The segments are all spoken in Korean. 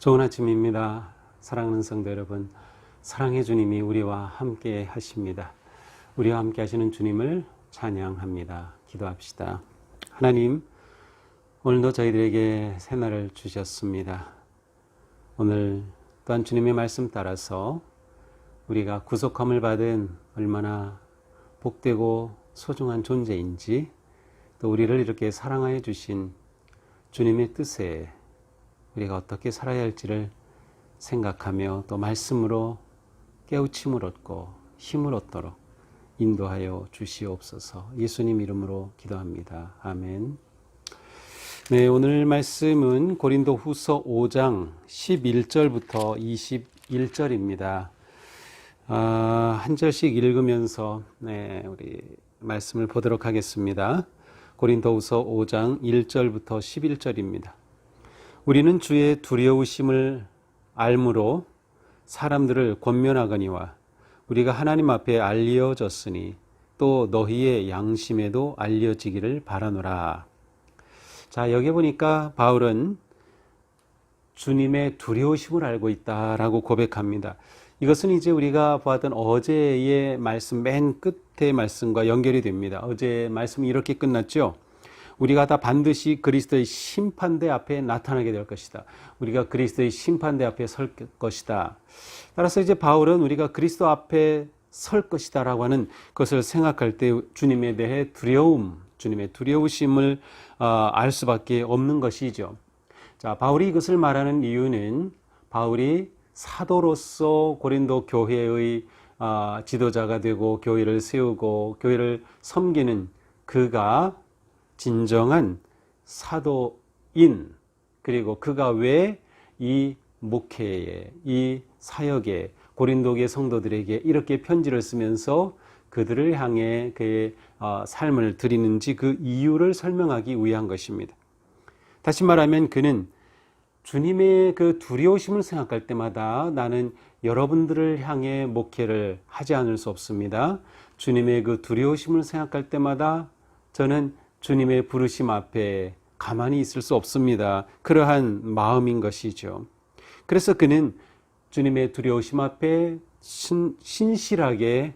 좋은 아침입니다. 사랑하는 성도 여러분, 사랑의 주님이 우리와 함께 하십니다. 우리와 함께 하시는 주님을 찬양합니다. 기도합시다. 하나님, 오늘도 저희들에게 새날을 주셨습니다. 오늘 또한 주님의 말씀 따라서 우리가 구속함을 받은 얼마나 복되고 소중한 존재인지, 또 우리를 이렇게 사랑하여 주신 주님의 뜻에 우리가 어떻게 살아야 할지를 생각하며 또 말씀으로 깨우침을 얻고 힘을 얻도록 인도하여 주시옵소서. 예수님 이름으로 기도합니다. 아멘. 네, 오늘 말씀은 고린도 후서 5장 11절부터 21절입니다. 한 절씩 읽으면서 우리 말씀을 보도록 하겠습니다. 고린도 후서 5장 1절부터 11절입니다. 우리는 주의 두려우심을 알므로 사람들을 권면하거니와 우리가 하나님 앞에 알려졌으니 또 너희의 양심에도 알려지기를 바라노라. 자, 여기 보니까 바울은 주님의 두려우심을 알고 있다라고 고백합니다. 이것은 이제 우리가 보았던 어제의 말씀 맨 끝의 말씀과 연결이 됩니다. 어제의 말씀이 이렇게 끝났죠. 우리가 다 반드시 그리스도의 심판대 앞에 나타나게 될 것이다. 우리가 그리스도의 심판대 앞에 설 것이다. 따라서 이제 바울은 우리가 그리스도 앞에 설 것이다 라고 하는 것을 생각할 때 주님에 대해 주님의 두려우심을 알 수밖에 없는 것이죠. 자, 바울이 이것을 말하는 이유는 바울이 사도로서 고린도 교회의 지도자가 되고 교회를 세우고 교회를 섬기는 그가 진정한 사도인, 그리고 그가 왜 이 목회에, 이 사역에, 고린도계 성도들에게 이렇게 편지를 쓰면서 그들을 향해 그의 삶을 드리는지 그 이유를 설명하기 위한 것입니다. 다시 말하면 그는 주님의 그 두려우심을 생각할 때마다 나는 여러분들을 향해 목회를 하지 않을 수 없습니다. 주님의 그 두려우심을 생각할 때마다 저는 주님의 부르심 앞에 가만히 있을 수 없습니다. 그러한 마음인 것이죠. 그래서 그는 주님의 두려우심 앞에 신실하게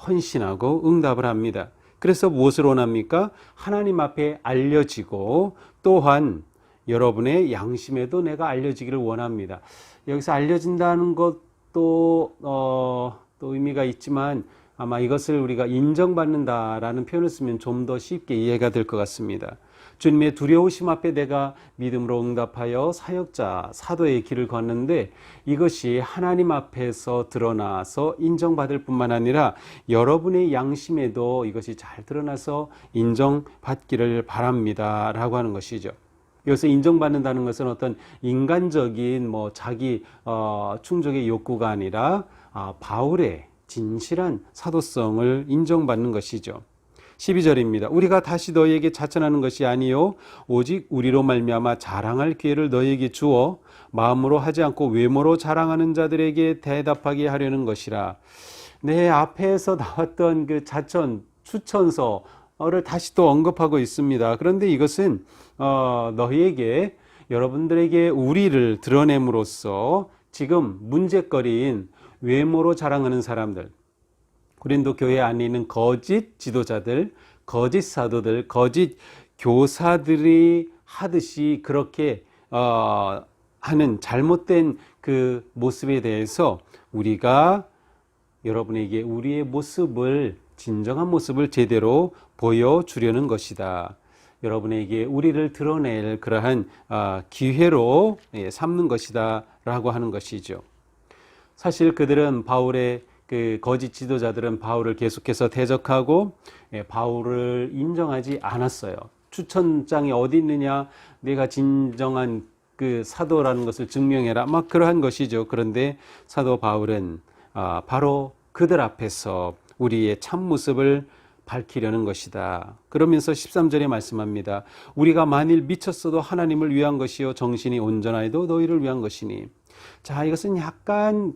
헌신하고 응답을 합니다. 그래서 무엇을 원합니까? 하나님 앞에 알려지고 또한 여러분의 양심에도 내가 알려지기를 원합니다. 여기서 알려진다는 것도 또 의미가 있지만 아마 이것을 우리가 인정받는다라는 표현을 쓰면 좀 더 쉽게 이해가 될 것 같습니다. 주님의 두려우심 앞에 내가 믿음으로 응답하여 사역자, 사도의 길을 걷는데 이것이 하나님 앞에서 드러나서 인정받을 뿐만 아니라 여러분의 양심에도 이것이 잘 드러나서 인정받기를 바랍니다 라고 하는 것이죠. 여기서 인정받는다는 것은 어떤 인간적인 자기 충족의 욕구가 아니라 바울의 진실한 사도성을 인정받는 것이죠. 12절입니다. 우리가 다시 너희에게 자천하는 것이 아니요 오직 우리로 말미암아 자랑할 기회를 너희에게 주어 마음으로 하지 않고 외모로 자랑하는 자들에게 대답하게 하려는 것이라. 내 앞에서 나왔던 그 자천, 추천서를 다시 또 언급하고 있습니다. 그런데 이것은 너희에게, 여러분들에게 우리를 드러냄으로써 지금 문제거리인 외모로 자랑하는 사람들, 고린도 교회 안에 있는 거짓 지도자들, 거짓 사도들, 거짓 교사들이 하듯이 그렇게 하는 잘못된 그 모습에 대해서 우리가 여러분에게 우리의 모습을, 진정한 모습을 제대로 보여주려는 것이다. 여러분에게 우리를 드러낼 그러한 기회로 삼는 것이다 라고 하는 것이죠. 사실 그들은 바울의 그 거짓 지도자들은 바울을 계속해서 대적하고 바울을 인정하지 않았어요. 추천장이 어디 있느냐, 내가 진정한 그 사도라는 것을 증명해라, 막 그러한 것이죠. 그런데 사도 바울은 바로 그들 앞에서 우리의 참모습을 밝히려는 것이다. 그러면서 13절에 말씀합니다. 우리가 만일 미쳤어도 하나님을 위한 것이요 정신이 온전하여도 너희를 위한 것이니. 자, 이것은 약간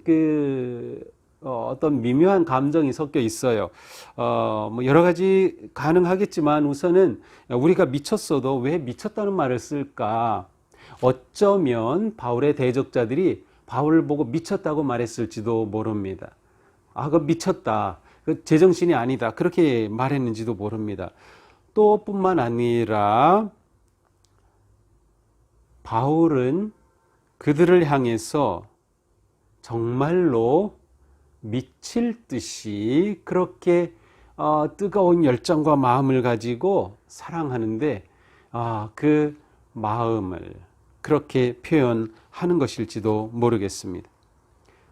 어떤 미묘한 감정이 섞여 있어요. 여러 가지 가능하겠지만 우선은 우리가 미쳤어도 왜 미쳤다는 말을 쓸까? 어쩌면 바울의 대적자들이 바울을 보고 미쳤다고 말했을지도 모릅니다. 아, 그 미쳤다. 그 제정신이 아니다. 그렇게 말했는지도 모릅니다. 또 뿐만 아니라 바울은 그들을 향해서 정말로 미칠 듯이 그렇게 뜨거운 열정과 마음을 가지고 사랑하는데 그 마음을 그렇게 표현하는 것일지도 모르겠습니다.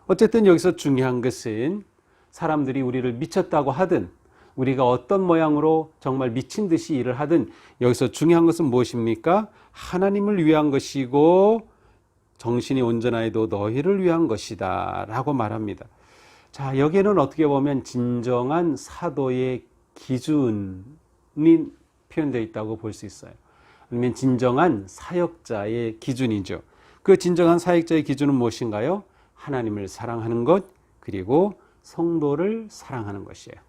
어쨌든 여기서 중요한 것은 사람들이 우리를 미쳤다고 하든 우리가 어떤 모양으로 정말 미친 듯이 일을 하든 여기서 중요한 것은 무엇입니까? 하나님을 위한 것이고 정신이 온전하여도 너희를 위한 것이다 라고 말합니다. 자, 여기에는 어떻게 보면 진정한 사도의 기준이 표현되어 있다고 볼 수 있어요. 아니면 진정한 사역자의 기준이죠. 그 진정한 사역자의 기준은 무엇인가요? 하나님을 사랑하는 것, 그리고 성도를 사랑하는 것이에요.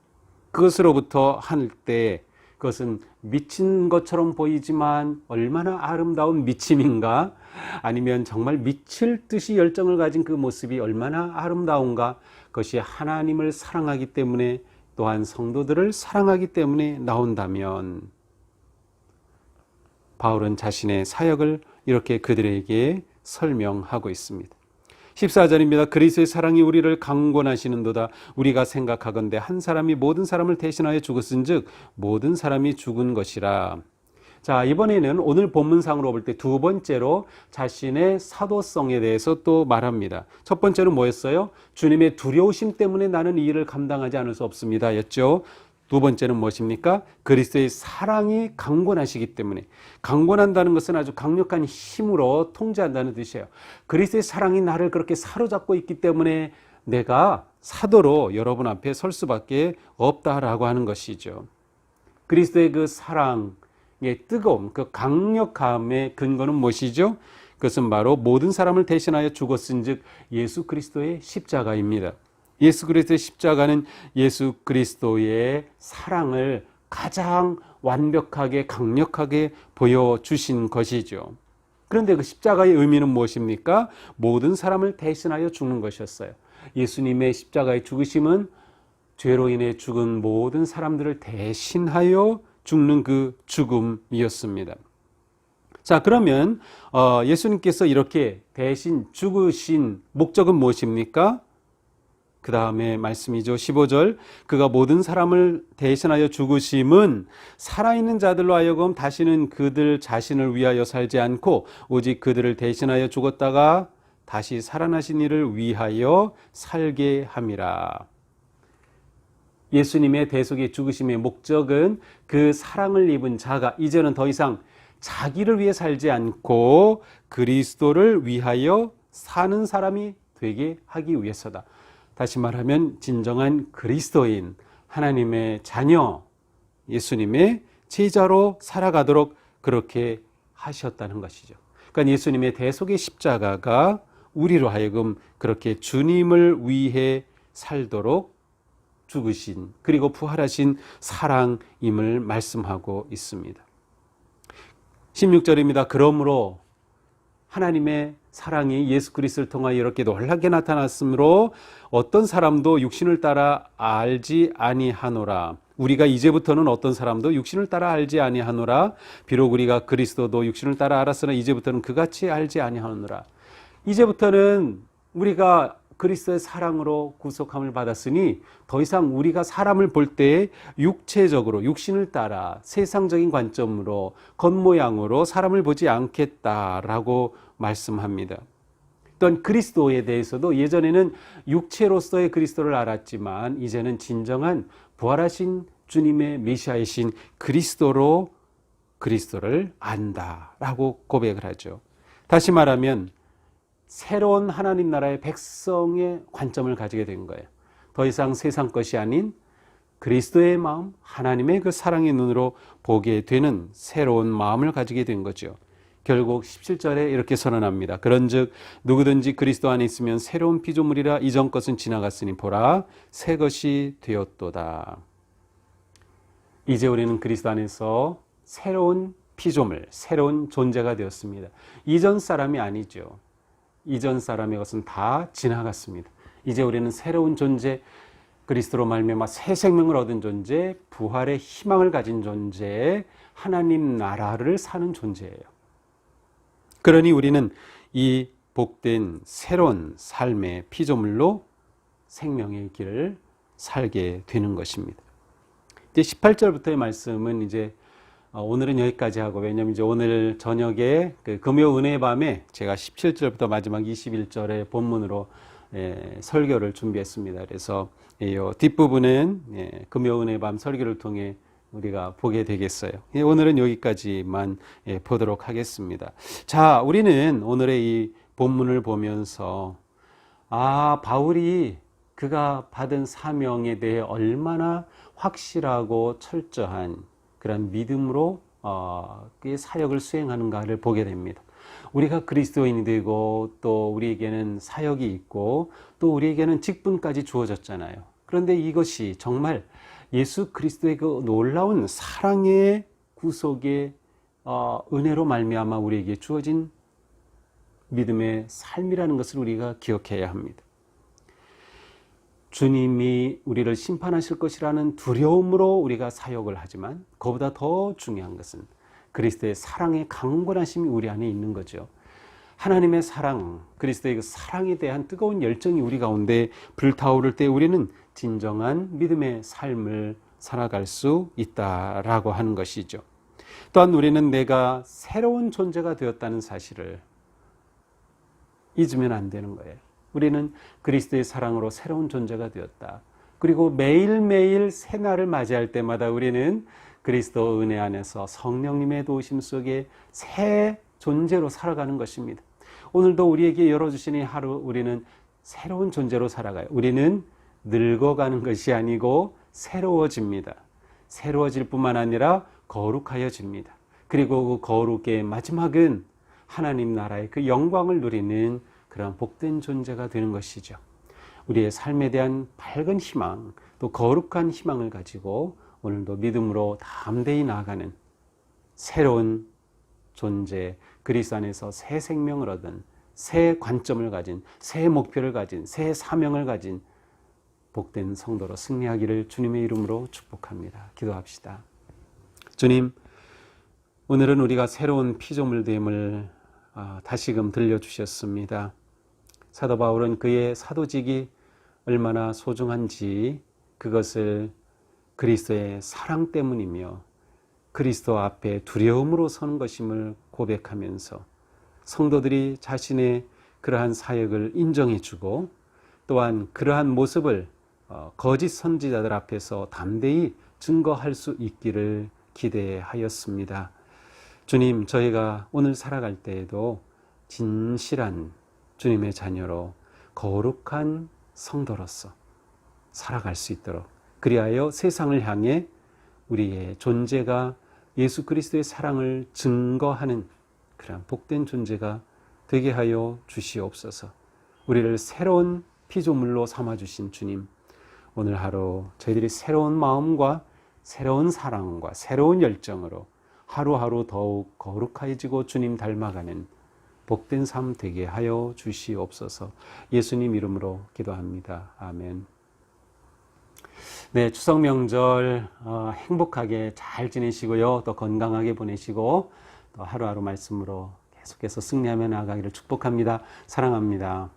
그것으로부터 할 때 그것은 미친 것처럼 보이지만 얼마나 아름다운 미침인가, 아니면 정말 미칠 듯이 열정을 가진 그 모습이 얼마나 아름다운가, 그것이 하나님을 사랑하기 때문에 또한 성도들을 사랑하기 때문에 나온다면 바울은 자신의 사역을 이렇게 그들에게 설명하고 있습니다. 14절입니다. 그리스도의 사랑이 우리를 강권하시는도다. 우리가 생각하건대 한 사람이 모든 사람을 대신하여 죽었은즉 모든 사람이 죽은 것이라. 자, 이번에는 오늘 본문상으로 볼 때 두 번째로 자신의 사도성에 대해서 또 말합니다. 첫 번째는 뭐였어요? 주님의 두려우심 때문에 나는 이 일을 감당하지 않을 수 없습니다 였죠. 두 번째는 무엇입니까? 그리스도의 사랑이 강권하시기 때문에. 강권한다는 것은 아주 강력한 힘으로 통제한다는 뜻이에요. 그리스도의 사랑이 나를 그렇게 사로잡고 있기 때문에 내가 사도로 여러분 앞에 설 수밖에 없다라고 하는 것이죠. 그리스도의 그 사랑의 뜨거움, 그 강력함의 근거는 무엇이죠? 그것은 바로 모든 사람을 대신하여 죽었은즉 예수 그리스도의 십자가입니다. 예수 그리스도의 십자가는 예수 그리스도의 사랑을 가장 완벽하게 강력하게 보여주신 것이죠. 그런데 그 십자가의 의미는 무엇입니까? 모든 사람을 대신하여 죽는 것이었어요. 예수님의 십자가의 죽으심은 죄로 인해 죽은 모든 사람들을 대신하여 죽는 그 죽음이었습니다. 자, 그러면 예수님께서 이렇게 대신 죽으신 목적은 무엇입니까? 그 다음에 말씀이죠. 15절, 그가 모든 사람을 대신하여 죽으심은 살아있는 자들로 하여금 다시는 그들 자신을 위하여 살지 않고 오직 그들을 대신하여 죽었다가 다시 살아나신 이를 위하여 살게 함이라. 예수님의 대속의 죽으심의 목적은 그 사랑을 입은 자가 이제는 더 이상 자기를 위해 살지 않고 그리스도를 위하여 사는 사람이 되게 하기 위해서다. 다시 말하면 진정한 그리스도인 하나님의 자녀 예수님의 제자로 살아가도록 그렇게 하셨다는 것이죠. 그러니까 예수님의 대속의 십자가가 우리로 하여금 그렇게 주님을 위해 살도록 죽으신 그리고 부활하신 사랑임을 말씀하고 있습니다. 16절입니다. 그러므로 하나님의 사랑이 예수 그리스도를 통하여 이렇게 놀랍게 나타났으므로 어떤 사람도 육신을 따라 알지 아니하노라. 우리가 이제부터는 어떤 사람도 육신을 따라 알지 아니하노라. 비록 우리가 그리스도도 육신을 따라 알았으나 이제부터는 그같이 알지 아니하노라. 이제부터는 우리가 그리스도의 사랑으로 구속함을 받았으니 더 이상 우리가 사람을 볼 때 육체적으로 육신을 따라 세상적인 관점으로 겉모양으로 사람을 보지 않겠다라고 말씀합니다. 또한 그리스도에 대해서도 예전에는 육체로서의 그리스도를 알았지만 이제는 진정한 부활하신 주님의 메시아이신 그리스도로 그리스도를 안다라고 고백을 하죠. 다시 말하면 새로운 하나님 나라의 백성의 관점을 가지게 된 거예요. 더 이상 세상 것이 아닌 그리스도의 마음, 하나님의 그 사랑의 눈으로 보게 되는 새로운 마음을 가지게 된 거죠. 결국 17절에 이렇게 선언합니다. 그런즉 누구든지 그리스도 안에 있으면 새로운 피조물이라 이전 것은 지나갔으니 보라 새 것이 되었도다. 이제 우리는 그리스도 안에서 새로운 피조물, 새로운 존재가 되었습니다. 이전 사람이 아니죠. 이전 사람의 것은 다 지나갔습니다. 이제 우리는 새로운 존재, 그리스도로 말미암아 새 생명을 얻은 존재, 부활의 희망을 가진 존재, 하나님 나라를 사는 존재예요. 그러니 우리는 이 복된 새로운 삶의 피조물로 생명의 길을 살게 되는 것입니다. 이제 18절부터의 말씀은 이제 오늘은 여기까지 하고, 왜냐하면 이제 오늘 저녁에 그 금요 은혜의 밤에 제가 17절부터 마지막 21절의 본문으로 설교를 준비했습니다. 그래서 이 뒷부분은 금요 은혜의 밤 설교를 통해 우리가 보게 되겠어요. 오늘은 여기까지만 보도록 하겠습니다. 자, 우리는 오늘의 이 본문을 보면서 바울이 그가 받은 사명에 대해 얼마나 확실하고 철저한 그런 믿음으로 그의 사역을 수행하는가를 보게 됩니다. 우리가 그리스도인이 되고 또 우리에게는 사역이 있고 또 우리에게는 직분까지 주어졌잖아요. 그런데 이것이 정말 예수 그리스도의 그 놀라운 사랑의 구속의 은혜로 말미암아 우리에게 주어진 믿음의 삶이라는 것을 우리가 기억해야 합니다. 주님이 우리를 심판하실 것이라는 두려움으로 우리가 사역을 하지만 그보다 더 중요한 것은 그리스도의 사랑의 강건하심이 우리 안에 있는 거죠. 하나님의 사랑, 그리스도의 그 사랑에 대한 뜨거운 열정이 우리 가운데 불타오를 때 우리는 진정한 믿음의 삶을 살아갈 수 있다라고 하는 것이죠. 또한 우리는 내가 새로운 존재가 되었다는 사실을 잊으면 안 되는 거예요. 우리는 그리스도의 사랑으로 새로운 존재가 되었다. 그리고 매일매일 새날을 맞이할 때마다 우리는 그리스도 은혜 안에서 성령님의 도우심 속에 새 존재로 살아가는 것입니다. 오늘도 우리에게 열어주시는 하루 우리는 새로운 존재로 살아가요. 우리는 늙어가는 것이 아니고 새로워집니다. 새로워질 뿐만 아니라 거룩하여집니다. 그리고 그 거룩의 마지막은 하나님 나라의 그 영광을 누리는 그런 복된 존재가 되는 것이죠. 우리의 삶에 대한 밝은 희망, 또 거룩한 희망을 가지고 오늘도 믿음으로 담대히 나아가는 새로운 존재, 그리스도 안에서 새 생명을 얻은, 새 관점을 가진, 새 목표를 가진, 새 사명을 가진 복된 성도로 승리하기를 주님의 이름으로 축복합니다. 기도합시다. 주님, 오늘은 우리가 새로운 피조물됨을 다시금 들려주셨습니다. 사도 바울은 그의 사도직이 얼마나 소중한지 그것을 그리스도의 사랑 때문이며 그리스도 앞에 두려움으로 서는 것임을 고백하면서 성도들이 자신의 그러한 사역을 인정해주고 또한 그러한 모습을 거짓 선지자들 앞에서 담대히 증거할 수 있기를 기대하였습니다. 주님, 저희가 오늘 살아갈 때에도 진실한 주님의 자녀로 거룩한 성도로서 살아갈 수 있도록, 그리하여 세상을 향해 우리의 존재가 예수 그리스도의 사랑을 증거하는 그런 복된 존재가 되게 하여 주시옵소서. 우리를 새로운 피조물로 삼아주신 주님, 오늘 하루 저희들이 새로운 마음과 새로운 사랑과 새로운 열정으로 하루하루 더욱 거룩해지고 주님 닮아가는 복된 삶 되게 하여 주시옵소서. 예수님 이름으로 기도합니다. 아멘. 네, 추석 명절 행복하게 잘 지내시고요. 또 건강하게 보내시고 또 하루하루 말씀으로 계속해서 승리하며 나아가기를 축복합니다. 사랑합니다.